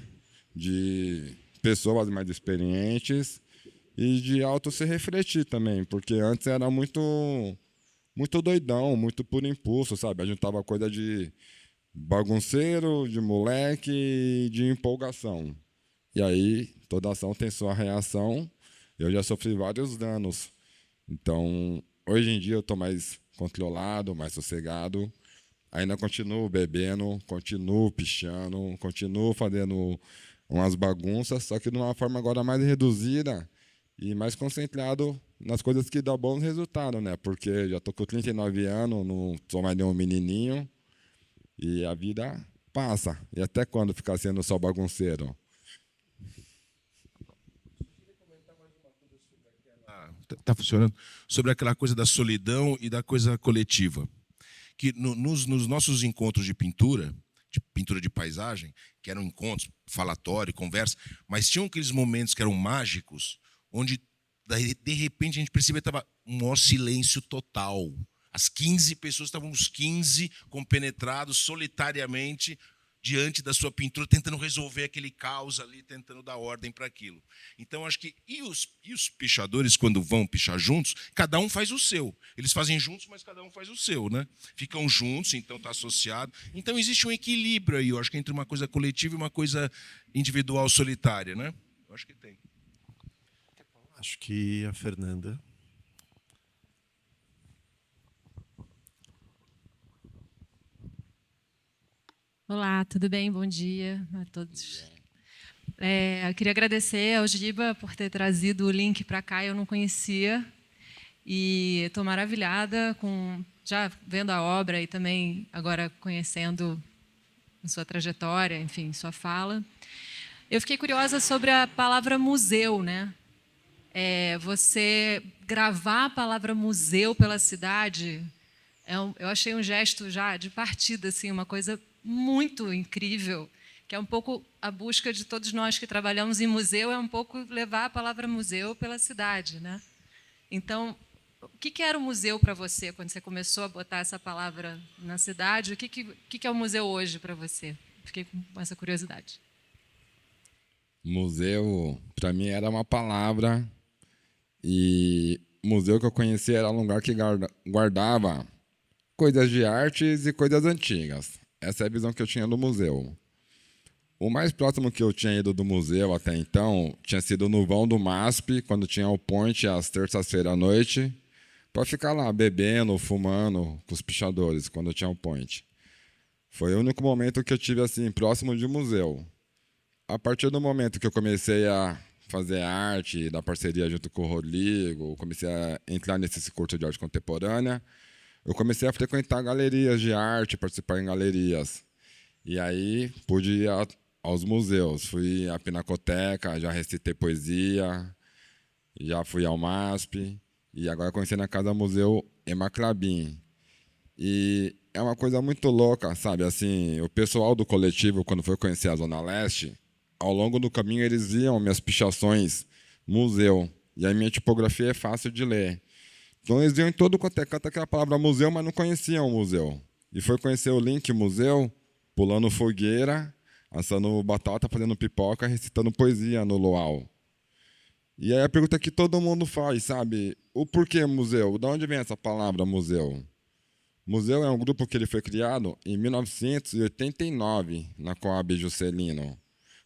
de pessoas mais experientes e de auto se refletir também, porque antes era muito doidão, muito por impulso, sabe? A gente tava coisa de bagunceiro, de moleque, de empolgação. E aí, toda ação tem sua reação. Eu já sofri vários danos. Então, hoje em dia eu estou mais controlado, mais sossegado. Ainda continuo bebendo, continuo pichando, continuo fazendo umas bagunças, só que de uma forma agora mais reduzida e mais concentrado nas coisas que dão bons resultados, né? Porque já estou com 39 anos, não sou mais nenhum menininho e a vida passa. E até quando ficar sendo só bagunceiro? Está funcionando, sobre aquela coisa da solidão e da coisa coletiva. Que nos nossos encontros de pintura, de pintura de paisagem, que eram encontros, falatório, conversa, mas tinham aqueles momentos que eram mágicos, onde, de repente, a gente percebia que estava um maior silêncio total. As 15 pessoas estavam, os 15 compenetrados solitariamente diante da sua pintura, tentando resolver aquele caos ali, tentando dar ordem para aquilo. Então, acho que... E os pichadores, quando vão pichar juntos, cada um faz o seu. Eles fazem juntos, mas cada um faz o seu, né? Ficam juntos, então está associado. Então, existe um equilíbrio aí, eu acho que entre uma coisa coletiva e uma coisa individual, solitária, né? Eu acho que tem. Acho que a Fernanda. Olá, tudo bem? Bom dia a todos. Eu queria agradecer ao Giba por ter trazido o link para cá, eu não conhecia. E estou maravilhada com já vendo a obra e também agora conhecendo a sua trajetória, enfim, sua fala. Eu fiquei curiosa sobre a palavra museu, né? Você gravar a palavra museu pela cidade, eu achei um gesto já de partida, assim, uma coisa muito incrível, que é um pouco a busca de todos nós que trabalhamos em museu, é um pouco levar a palavra museu pela cidade, né? Então, o que era o museu para você quando você começou a botar essa palavra na cidade? O que é o museu hoje para você? Fiquei com essa curiosidade. Museu, para mim, era uma palavra, e museu que eu conheci era um lugar que guardava coisas de artes e coisas antigas. Essa é a visão que eu tinha do museu. O mais próximo que eu tinha ido do museu até então tinha sido no vão do MASP, quando tinha o point às terças-feiras à noite, para ficar lá bebendo, fumando com os pichadores, quando tinha o point. Foi o único momento que eu tive assim próximo de museu. A partir do momento que eu comecei a fazer arte, da parceria junto com o Rodrigo, comecei a entrar nesse curso de arte contemporânea, eu comecei a frequentar galerias de arte, participar em galerias. E aí pude ir aos museus. Fui à Pinacoteca, já recitei poesia, já fui ao MASP, e agora conheci na Casa Museu Ema Clabin. E é uma coisa muito louca, sabe? Assim, o pessoal do coletivo, quando foi conhecer a Zona Leste, ao longo do caminho eles viam minhas pichações museu. E a minha tipografia é fácil de ler. Então eles viam em todo quanto é canto aquela palavra museu, mas não conheciam o museu. E foi conhecer o link museu, pulando fogueira, assando batata, fazendo pipoca, recitando poesia no luau. E aí a pergunta que todo mundo faz, sabe? O porquê museu? De onde vem essa palavra museu? Museu é um grupo que ele foi criado em 1989, na Coab Juscelino,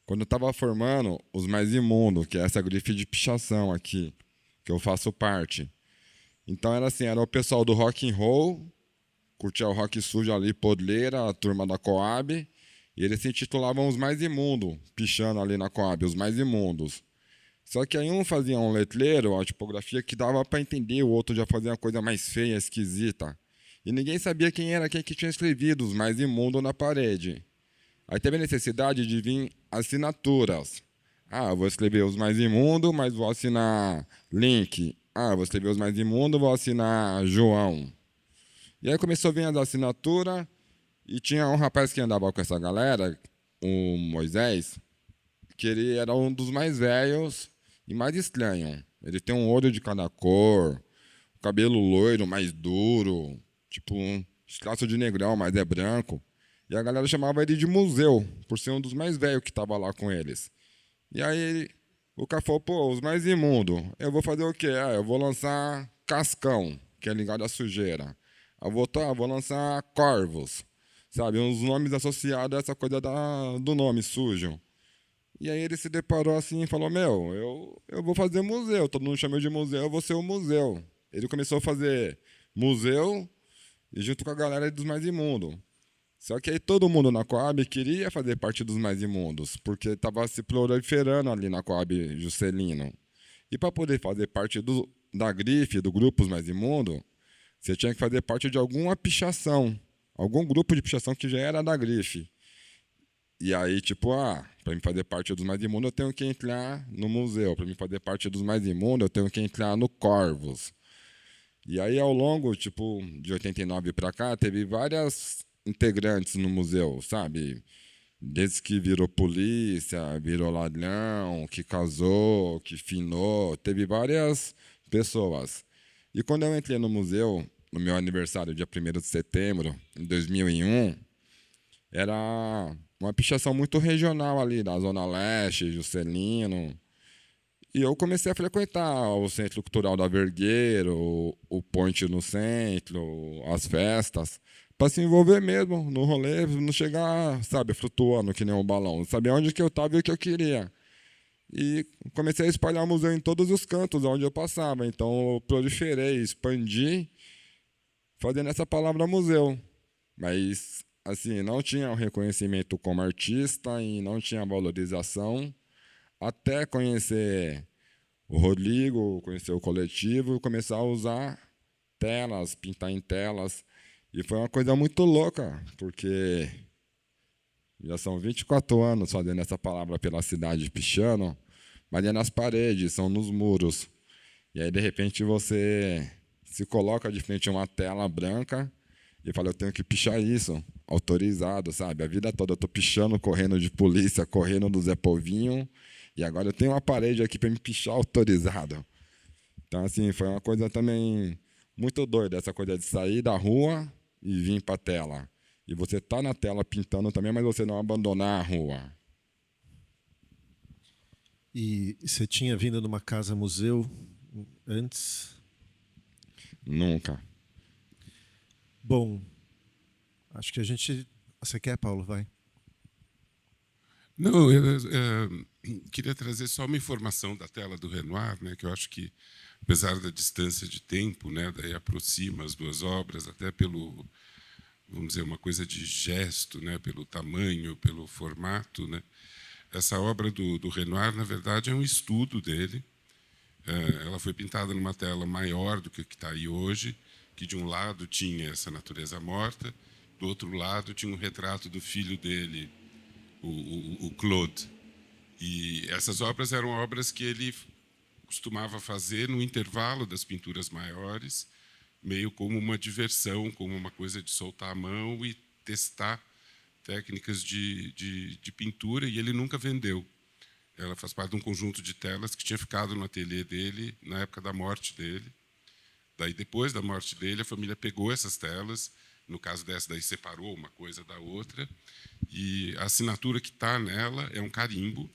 quando estava formando os Mais Imundos, que é essa grife de pichação aqui, que eu faço parte. Então era assim, era o pessoal do rock and roll, curtia o rock sujo ali, podreira, a turma da Coab, e eles se intitulavam os Mais Imundos, pichando ali na Coab, os Mais Imundos. Só que aí um fazia um letreiro, a tipografia que dava para entender, o outro já fazia uma coisa mais feia, esquisita. E ninguém sabia quem era quem que tinha escrevido os Mais Imundos na parede. Aí teve a necessidade de vir assinaturas. Eu vou escrever os Mais Imundos, mas vou assinar Link. Vou escrever os Mais Imundos, vou assinar João. E aí começou a vir as assinaturas, e tinha um rapaz que andava com essa galera, o Moisés, que ele era um dos mais velhos e mais estranho. Ele tem um olho de cada cor, cabelo loiro, mais duro, tipo um traço de negrão, mas é branco. E a galera chamava ele de museu, por ser um dos mais velhos que estava lá com eles. E aí o cara falou, pô, os Mais Imundos, eu vou fazer o quê? Eu vou lançar Cascão, que é ligado à sujeira. Eu vou lançar Corvos, sabe? Uns nomes associados a essa coisa do nome sujo. E aí ele se deparou assim e falou, eu vou fazer museu, todo mundo chama de museu, eu vou ser o museu. Ele começou a fazer museu e junto com a galera dos Mais Imundos. Só que aí todo mundo na Coab queria fazer parte dos Mais Imundos, porque estava se proliferando ali na Coab Juscelino. E para poder fazer parte da grife, do grupo Os Mais Imundos, você tinha que fazer parte de alguma pichação, algum grupo de pichação que já era da grife. E aí, tipo, para mim fazer parte dos Mais Imundos, eu tenho que entrar no museu. Para mim fazer parte dos Mais Imundos, eu tenho que entrar no Corvos. E aí, ao longo, tipo, de 89 para cá, teve várias integrantes no museu, sabe? Desde que virou polícia, virou ladrão, que casou, que finou, teve várias pessoas. E quando eu entrei no museu, no meu aniversário, dia 1º de setembro, em 2001, era uma pichação muito regional ali, da Zona Leste, Juscelino. E eu comecei a frequentar o Centro Cultural da Vergueiro, o Ponte no Centro, as festas, para se envolver mesmo no rolê, não chegar, sabe, flutuando que nem um balão, saber onde que eu estava e o que eu queria. E comecei a espalhar o museu em todos os cantos onde eu passava. Então, eu proliferei, expandi, fazendo essa palavra museu. Mas, assim, não tinha o reconhecimento como artista e não tinha valorização, até conhecer o Rodrigo, conhecer o coletivo e começar a usar telas, pintar em telas. E foi uma coisa muito louca, porque já são 24 anos fazendo essa palavra pela cidade pichando, mas é nas paredes, são nos muros. E aí, de repente, você se coloca de frente a uma tela branca e fala, eu tenho que pichar isso, autorizado, sabe? A vida toda eu estou pichando, correndo de polícia, correndo do Zé Povinho, e agora eu tenho uma parede aqui para me pichar autorizado. Então, assim, foi uma coisa também muito doida, essa coisa de sair da rua e vir para a tela. E você está na tela pintando também, mas você não abandonar a rua. E você tinha vindo numa casa-museu antes? Nunca. Bom, acho que a gente... Você quer, Paulo? Vai. Não, eu queria trazer só uma informação da tela do Renoir, né, que eu acho que, apesar da distância de tempo, né, daí aproxima as duas obras, até pelo, vamos dizer, uma coisa de gesto, né, pelo tamanho, pelo formato, né. Essa obra do Renoir, na verdade, é um estudo dele. Ela foi pintada numa tela maior do que está aí hoje, que de um lado tinha essa natureza morta, do outro lado tinha um retrato do filho dele, o Claude. E essas obras eram obras que ele costumava fazer no intervalo das pinturas maiores, meio como uma diversão, como uma coisa de soltar a mão e testar técnicas de pintura, e ele nunca vendeu. Ela faz parte de um conjunto de telas que tinha ficado no ateliê dele na época da morte dele. Daí, depois da morte dele, a família pegou essas telas, no caso dessa, daí separou uma coisa da outra, e a assinatura que está nela é um carimbo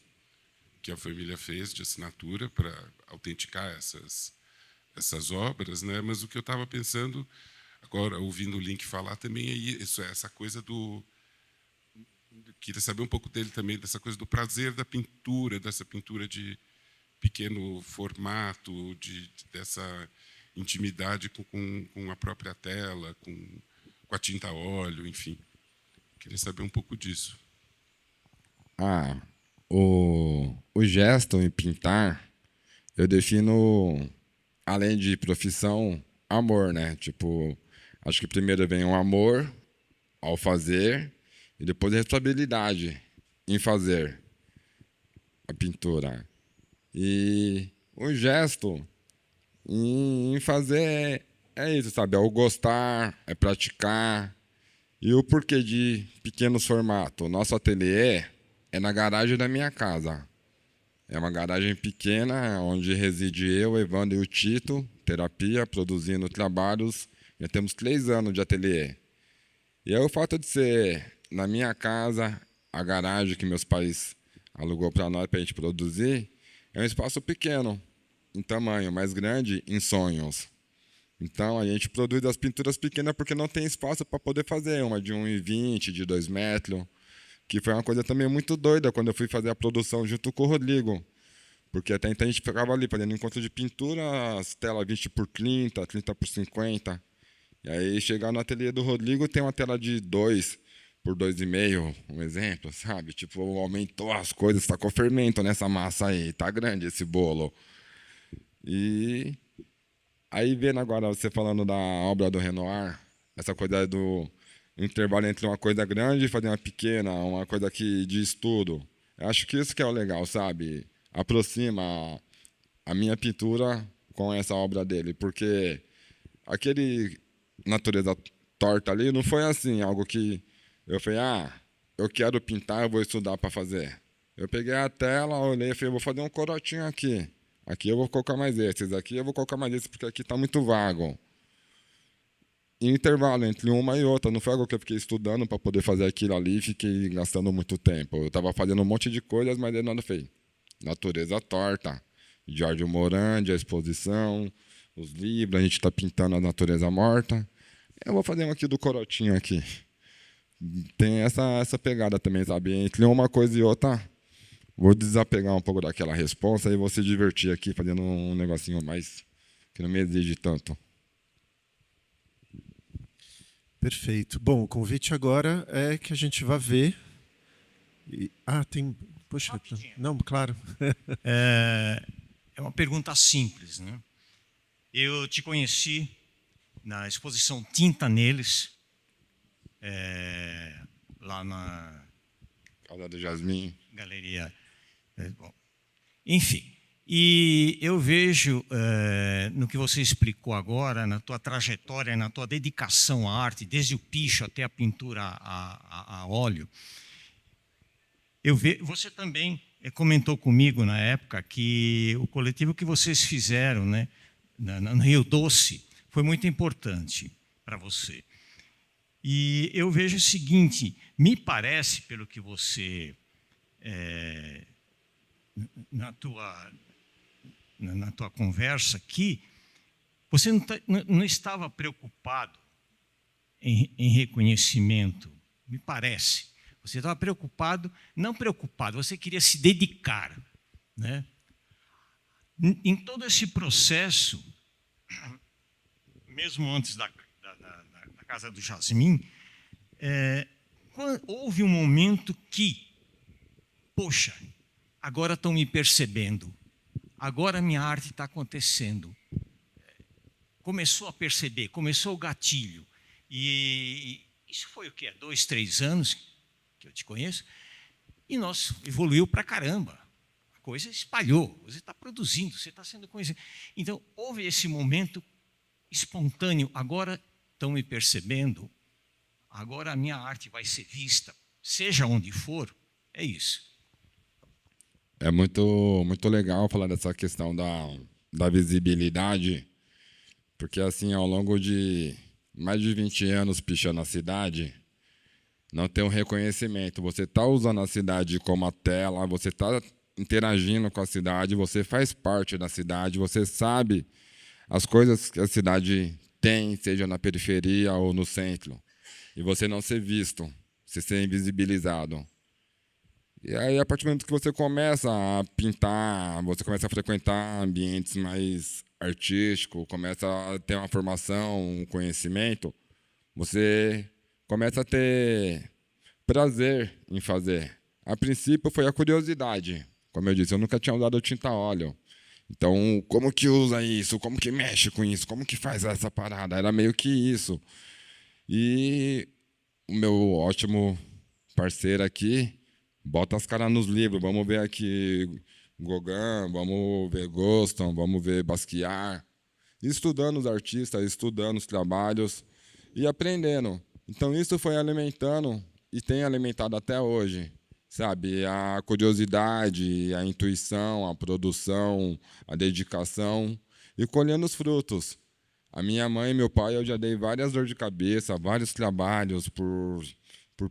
que a família fez de assinatura para autenticar essas obras, né? Mas o que eu estava pensando, agora, ouvindo o Link falar, também é isso, essa coisa do... Queria saber um pouco dele também, dessa coisa do prazer da pintura, dessa pintura de pequeno formato, dessa intimidade com a própria tela, com a tinta a óleo, enfim. Queria saber um pouco disso. O gesto em pintar, eu defino, além de profissão, amor, né? Tipo, acho que primeiro vem o amor ao fazer e depois a responsabilidade em fazer a pintura. E o gesto em fazer é isso, sabe? É o gostar, é praticar. E o porquê de pequenos formatos? O nosso ateliê é na garagem da minha casa. É uma garagem pequena, onde reside eu, Evandro e o Tito, terapia, produzindo trabalhos. Já temos 3 anos de ateliê. E aí o fato de ser na minha casa, a garagem que meus pais alugou para nós, para a gente produzir, é um espaço pequeno, em tamanho, mais grande em sonhos. Então, a gente produz as pinturas pequenas porque não tem espaço para poder fazer uma de 1,20, de 2 metros, que foi uma coisa também muito doida quando eu fui fazer a produção junto com o Rodrigo. Porque até então a gente ficava ali fazendo encontro de pintura, as telas 20 por 30, 30 por 50. E aí, chegar no ateliê do Rodrigo, tem uma tela de 2 por 2,5, um exemplo, sabe? Tipo, aumentou as coisas, está com fermento nessa massa aí, tá grande esse bolo. E aí, vendo agora você falando da obra do Renoir, essa coisa do intervalo entre uma coisa grande e fazer uma pequena, uma coisa que de estudo. Eu acho que isso que é o legal, sabe? Aproxima a minha pintura com essa obra dele, porque aquele natureza torta ali, não foi assim, algo que eu falei, eu quero pintar, eu vou estudar para fazer. Eu peguei a tela, olhei e falei, vou fazer um corotinho aqui. Aqui eu vou colocar mais esses, aqui eu vou colocar mais esses, porque aqui está muito vago. E intervalo entre uma e outra, não foi algo que eu fiquei estudando para poder fazer aquilo ali e fiquei gastando muito tempo. Eu estava fazendo um monte de coisas, mas eu nada fez. Natureza Torta, Giorgio Morandi, a exposição, os livros, a gente está pintando a natureza morta. Eu vou fazer um aqui do corotinho aqui. Tem essa pegada também, sabe? Entre uma coisa e outra, vou desapegar um pouco daquela responsa e vou se divertir aqui fazendo um negocinho mais que não me exige tanto. Perfeito. Bom, o convite agora é que a gente vá ver. Tem. Poxa, não, claro. É uma pergunta simples, né? Eu te conheci na exposição Tinta Neles, lá na Casa do Jasmim. galeria. Bom, enfim, e eu vejo no que você explicou agora, na tua trajetória, na tua dedicação à arte, desde o picho até a pintura a óleo. Você também comentou comigo na época que o coletivo que vocês fizeram, né, no Rio Doce, foi muito importante para você. E eu vejo o seguinte, me parece, pelo que você, na tua conversa aqui, você não estava preocupado em reconhecimento, me parece. Você estava não preocupado, você queria se dedicar, né? Em todo esse processo, mesmo antes da Casa do Jasmim, houve um momento que, poxa, agora estão me percebendo, agora a minha arte está acontecendo. Começou a perceber, começou o gatilho. E isso foi o quê? 2, 3 anos que eu te conheço, e nós evoluiu para caramba. A coisa espalhou, você está produzindo, você está sendo conhecido. Então, houve esse momento espontâneo, agora estão me percebendo, agora a minha arte vai ser vista, seja onde for, é isso. É muito, muito legal falar dessa questão da visibilidade, porque assim, ao longo de mais de 20 anos pichando a cidade, não tem um reconhecimento. Você está usando a cidade como a tela, você está interagindo com a cidade, você faz parte da cidade, você sabe as coisas que a cidade tem, seja na periferia ou no centro. E você não ser visto, você ser invisibilizado. E aí, a partir do momento que você começa a pintar, você começa a frequentar ambientes mais artísticos, começa a ter uma formação, um conhecimento, você começa a ter prazer em fazer. A princípio foi a curiosidade. Como eu disse, eu nunca tinha usado tinta a óleo. Então, como que usa isso? Como que mexe com isso? Como que faz essa parada? Era meio que isso. E o meu ótimo parceiro aqui bota as caras nos livros. Vamos ver aqui Gauguin, vamos ver Goston, vamos ver Basquiat. Estudando os artistas, estudando os trabalhos e aprendendo. Então, isso foi alimentando e tem alimentado até hoje, sabe? A curiosidade, a intuição, a produção, a dedicação e colhendo os frutos. A minha mãe e meu pai, eu já dei várias dores de cabeça, vários trabalhos por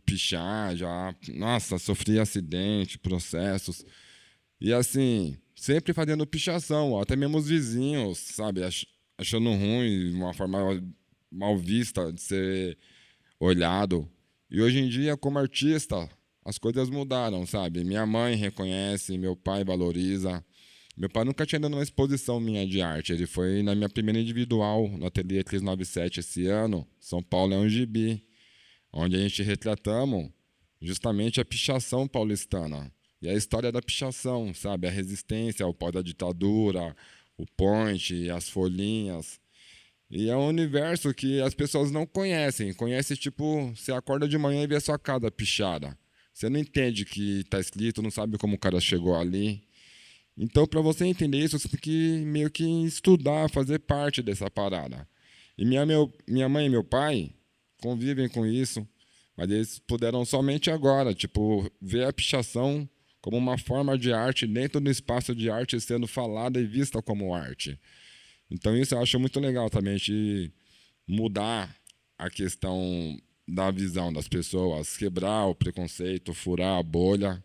pichar, já, nossa, sofri acidente, processos. E, assim, sempre fazendo pichação, até mesmo os vizinhos, sabe? Achando ruim, uma forma mal vista de ser olhado. E hoje em dia, como artista, as coisas mudaram, sabe? Minha mãe reconhece, meu pai valoriza. Meu pai nunca tinha ido numa exposição minha de arte. Ele foi na minha primeira individual, no Ateliê 397 esse ano. São Paulo é um gibi, onde a gente retratamos justamente a pichação paulistana. E a história da pichação, sabe? A resistência ao pós da ditadura, o ponte, as folhinhas. E é um universo que as pessoas não conhecem. Conhece, tipo, você acorda de manhã e vê a sua casa pichada. Você não entende o que está escrito, não sabe como o cara chegou ali. Então, para você entender isso, você tem que meio que estudar, fazer parte dessa parada. E minha mãe e meu pai convivem com isso, mas eles puderam somente agora, tipo, ver a pichação como uma forma de arte dentro do espaço de arte sendo falada e vista como arte. Então isso eu acho muito legal também, de mudar a questão da visão das pessoas, quebrar o preconceito, furar a bolha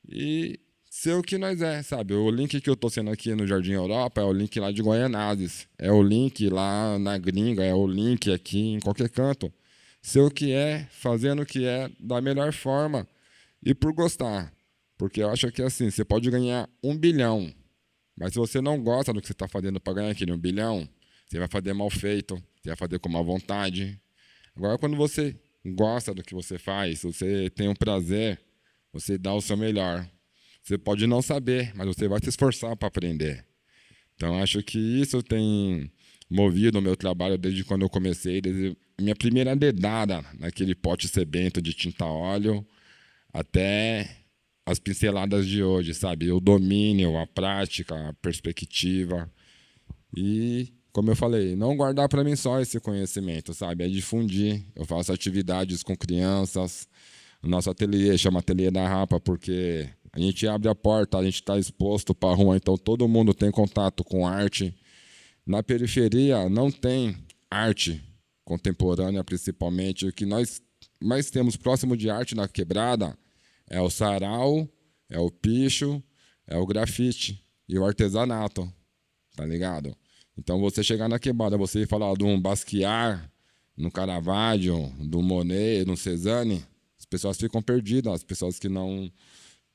e ser o que nós é, sabe? O link que eu estou sendo aqui no Jardim Europa é o link lá de Goianazes, é o link lá na gringa, é o link aqui em qualquer canto. Ser o que é, fazendo o que é da melhor forma e por gostar. Porque eu acho que assim, você pode ganhar 1 bilhão, mas se você não gosta do que você está fazendo para ganhar aquele 1 bilhão, você vai fazer mal feito, você vai fazer com má vontade. Agora, quando você gosta do que você faz, você tem um prazer, você dá o seu melhor. Você pode não saber, mas você vai se esforçar para aprender. Então, acho que isso tem movido o meu trabalho desde quando eu comecei, desde minha primeira dedada naquele pote sebento de tinta a óleo até as pinceladas de hoje, sabe? O domínio, a prática, a perspectiva. E, como eu falei, não guardar para mim só esse conhecimento, sabe? É difundir. Eu faço atividades com crianças. O nosso ateliê chama Ateliê da Rapa, porque a gente abre a porta, a gente está exposto para a rua, então todo mundo tem contato com arte. Na periferia não tem arte contemporânea, principalmente. O que nós mais temos próximo de arte na quebrada é o sarau, é o picho, é o grafite e o artesanato, tá ligado? Então, você chegar na quebrada, você falar de um Basquiat, no Caravaggio, do Monet, no Cézanne, as pessoas ficam perdidas, as pessoas que não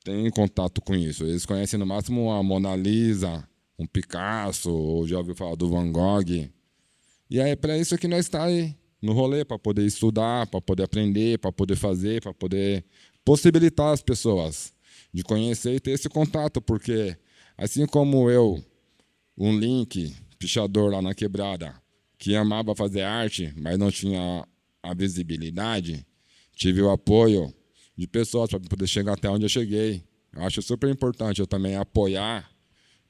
têm contato com isso. Eles conhecem no máximo a Mona Lisa, um Picasso, ou já ouviu falar do Van Gogh. E é para isso que nós está aí, no rolê, para poder estudar, para poder aprender, para poder fazer, para poder possibilitar as pessoas de conhecer e ter esse contato, porque assim como eu, um link, pichador lá na quebrada, que amava fazer arte, mas não tinha a visibilidade, tive o apoio de pessoas para poder chegar até onde eu cheguei. Eu acho super importante eu também apoiar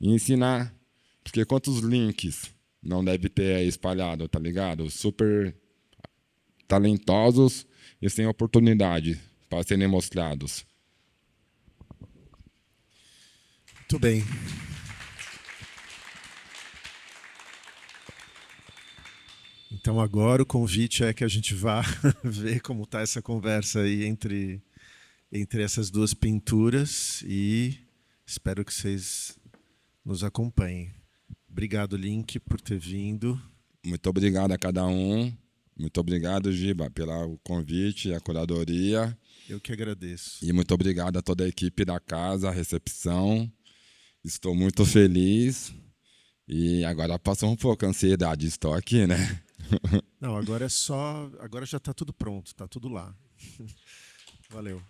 e ensinar, porque quantos links não deve ter espalhado, tá ligado? Super talentosos e sem oportunidade para serem mostrados. Muito bem. Então agora o convite é que a gente vá ver como está essa conversa aí entre essas duas pinturas e espero que vocês nos acompanhem. Obrigado, Link, por ter vindo. Muito obrigado a cada um. Muito obrigado, Giba, pelo convite e a curadoria. Eu que agradeço. E muito obrigado a toda a equipe da casa, a recepção. Estou muito feliz. E agora passou um pouco a ansiedade. Estou aqui, né? Não, agora é só... Agora já está tudo pronto, está tudo lá. Valeu.